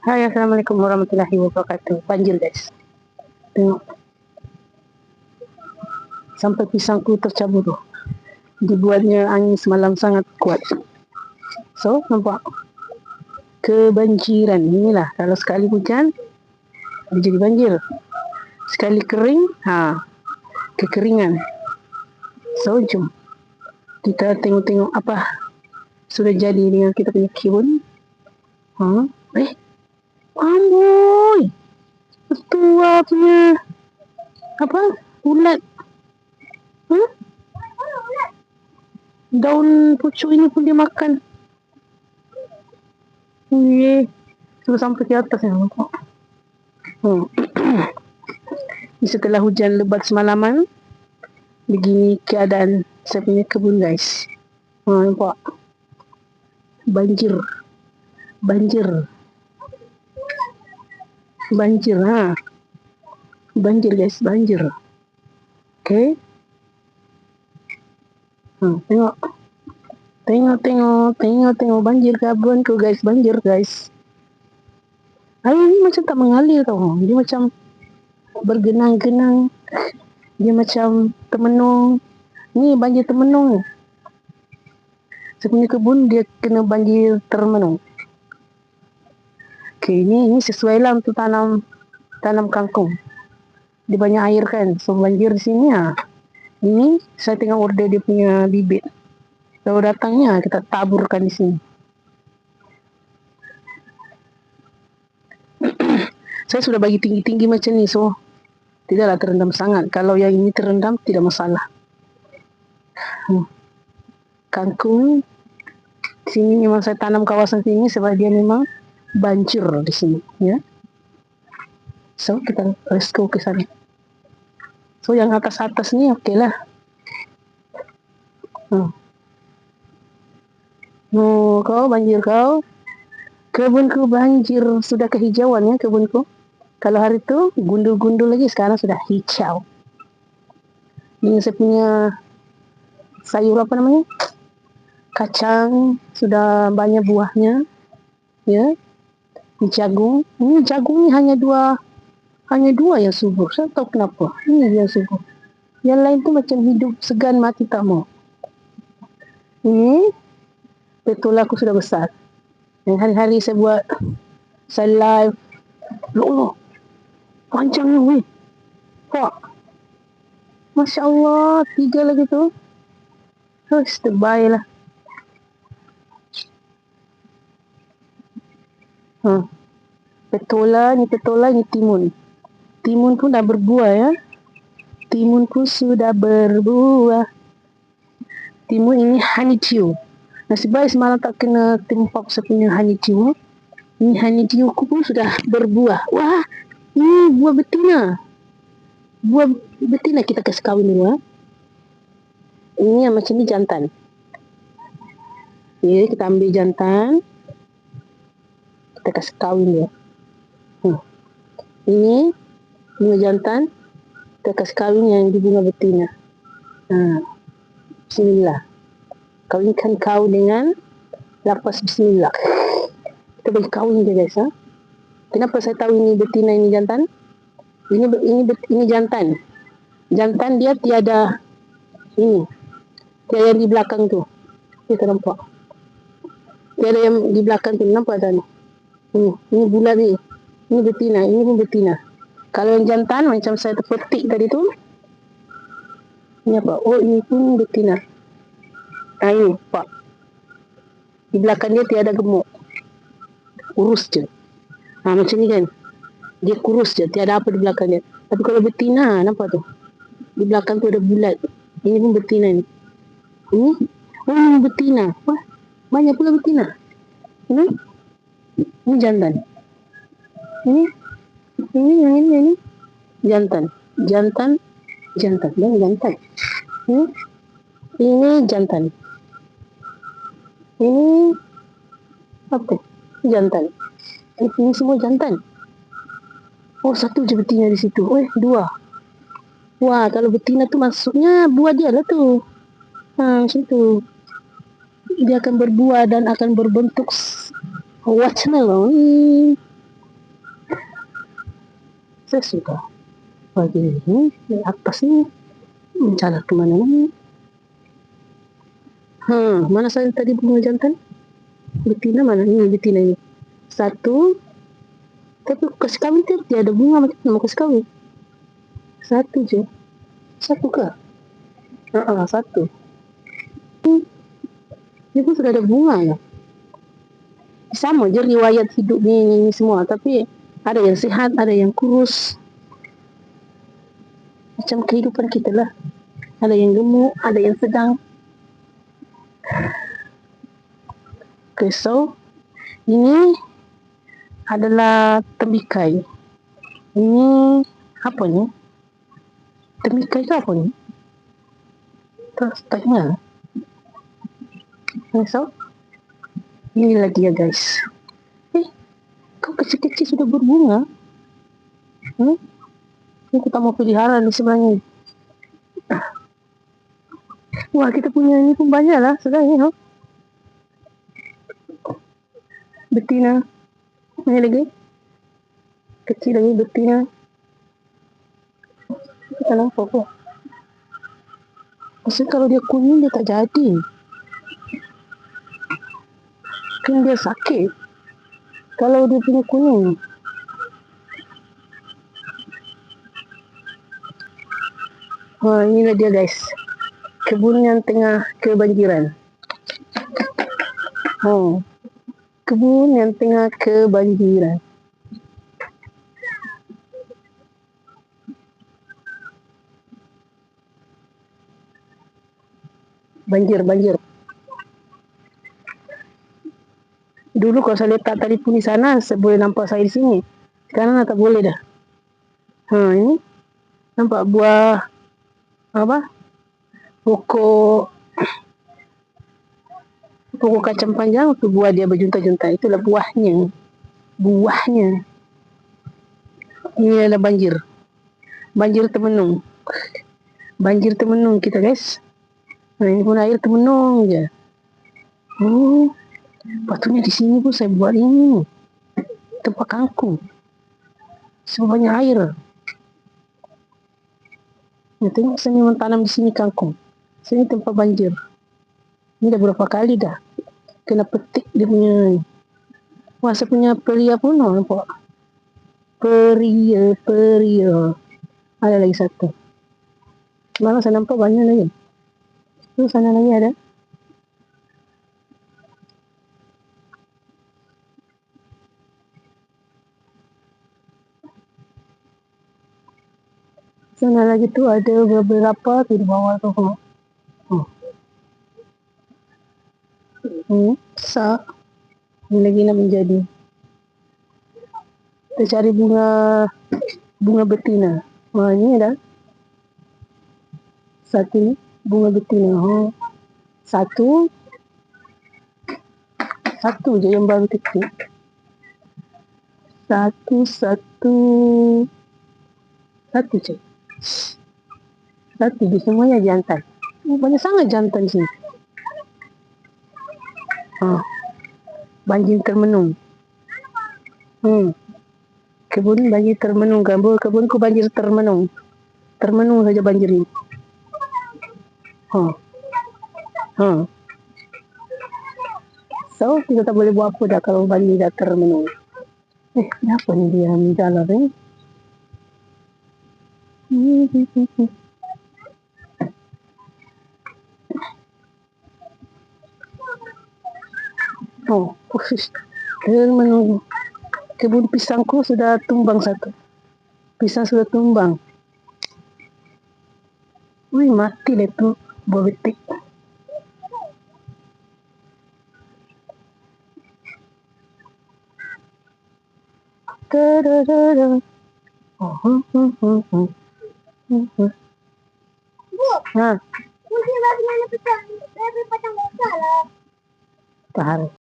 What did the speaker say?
Hai, Assalamualaikum warahmatullahi wabarakatuh. Banjir guys. Tengok. Sampai pisangku tercabur tu. Dibuatnya angin semalam sangat kuat. So, nampak? Kebanjiran. Inilah. Kalau sekali hujan, dia jadi banjir. Sekali kering, kekeringan. So, jom. Kita tengok-tengok apa sudah jadi dengan kita punya kebun. Amboi! Tua punya apa? Ulat. Daun pucuk ini pun dia makan. Sudah sampai ke atas ya. Setelah hujan lebat semalaman, begini keadaan saya punya kebun guys. Nampak? Banjir. Banjir guys, banjir. Okay. Tengok banjir kebunku guys, banjir guys. Air ni macam tak mengalir tau. Dia macam bergenang-genang. Dia macam termenung. Ni banjir termenung ni. Saya punya kebun dia kena banjir termenung. Okay, ini sesuai lah untuk tanam kangkung. Dia banyak air kan, so banjir di sini ya. Ini saya tengah order dia punya bibit. Kalau datangnya kita taburkan di sini. Saya sudah bagi tinggi-tinggi macam ni, so tidaklah terendam sangat. Kalau yang ini terendam tidak masalah. Kangkung sini memang saya tanam kawasan sini sebab dia memang banjir di sini ya. So kita let's go ke sana. So yang atas-atas ni okey lah. Kau banjir kau. Kebunku banjir, sudah kehijauan ya kebunku. Kalau hari tu gundul-gundul lagi, sekarang sudah hijau. Ini saya punya sayur apa namanya? Kacang sudah banyak buahnya. Ya. Jagung. Ini jagung ni hanya dua yang subur. Saya tahu kenapa. Ini yang subur. Yang lain tu macam hidup segan mati tak mau. Ini betul aku sudah besar. Yang hari-hari saya live. Allah. Panjangnya weh. Pak. Masya Allah. 3 lagi tu. Terbaik lah. Petola, ini timun. Timun pun dah berbuah ya. Timun pun sudah berbuah. Timun ini honeydew. Nasib baik semalam tak kena tempak saya punya honeydew. Ini honeydew pun sudah berbuah. Wah, ini buah betina. Buah betina kita kasih kahwin dulu ya. Ini yang macam ni jantan. Ya, kita ambil jantan. Kita kasih kahwin dia. Ini bunga jantan. Kita kasih kahwin yang di bunga betina. Bismillah. Kawinkan kau dengan lapas bismillah. Kita bagi kahwin dia guys. Kenapa saya tahu ini betina, ini jantan? Ini jantan. Jantan dia tiada ini. Tiada yang di belakang tu. Kita nampak. Tiada yang di belakang tu. Nampak tak ni? Ini bulat ni. Ini betina. Ini pun betina. Kalau yang jantan macam saya terpetik tadi tu. Ini apa? Oh, ini pun betina. Ini pak. Di belakang dia tiada gemuk. Kurus je. Macam ni kan. Dia kurus je. Tiada apa di belakang dia. Tapi kalau betina, nampak tu. Di belakang tu ada bulat. Ini pun betina ni. Ini. Oh, ini betina. Wah, banyak pula betina. Ini jantan. Ini. Jantan. Dan jantan. Ini jantan. Ini apa? Jantan. Ini semua jantan. Oh, satu je betina di situ. Oh, 2. Wah, kalau betina tu maksudnya buah dia lah tu. Macam tu. Dia akan berbuah dan akan berbentuk watermelon. Saya sudah bagi ini di atas ni jalan ke mana ni? Mana saya tadi bunga jantan? Betina mana? Ini betina ini. Satu. Tapi kasih kawin tu dia ada bunga macam mana mau kasih kawin? Satu je. Satu ke? Satu. Dia pun sudah ada bunga ya. Sama je riwayat hidup ni semua. Tapi ada yang sihat, ada yang kurus. Macam kehidupan kita lah. Ada yang gemuk, ada yang sedang. Okay, so ini adalah tembikai. Ini apa ni? Tembikai tu apa ni? Tak ingat. Okay, so ini lagi ya guys. Kau kecil-kecil sudah berbunga. Ini kita mau pelihara di sebelahnya. Wah, kita punya ini pun banyak lah sebenarnya. Betina. Ini lagi. Kecil lagi betina. Kita nampak apa? Maksudnya kalau dia kuning dia tak jadi. Kan dia sakit. Kalau dia punya kuning. Inilah dia guys. Kebun yang tengah kebanjiran. Kebun yang tengah kebanjiran. Banjir. Dulu kalau saya letak tali pun di sana, saya boleh nampak saya di sini. Sekarang tak boleh dah. Ini nampak buah apa? Pokok kacang panjang tu buah dia berjunta-junta. Itulah buahnya. Ini adalah banjir. Banjir Temenung. Banjir Temenung kita guys. Ini pun air Temenung je. Patutnya di sini pun saya buat ini. Tempat kangkung. Sebab banyak air. Tengok saya memang tanam di sini kangkung. Sini tempat banjir. Ini dah berapa kali dah. Kena petik dia punya. Wah, saya punya peria pun nampak. Peria. Ada lagi satu. Mana saya nampak banyak lagi. Tu sana lagi ada. Sana lagi tu ada beberapa tu di bawah tu. Besar. Ini lagi nak menjadi. Kita cari bunga betina. Ini ada. Satu bunga betina. Satu je yang baru kecil. Satu je. Satu je, semuanya jantan. Banyak sangat jantan di sini. Banjir Termenung. Kebun banjir Termenung. Kebunku banjir Termenung. Termenung saja banjir ini. So, kita tak boleh buat apa dah kalau banjir dah Termenung. Kenapa ni dia menjalar ni? Termenung. Kebun pisangku sudah tumbang satu. Pisang sudah tumbang. Mati lah tu buah betik. Kunci bagaimana pecah? Saya patang besar lah. Tahan.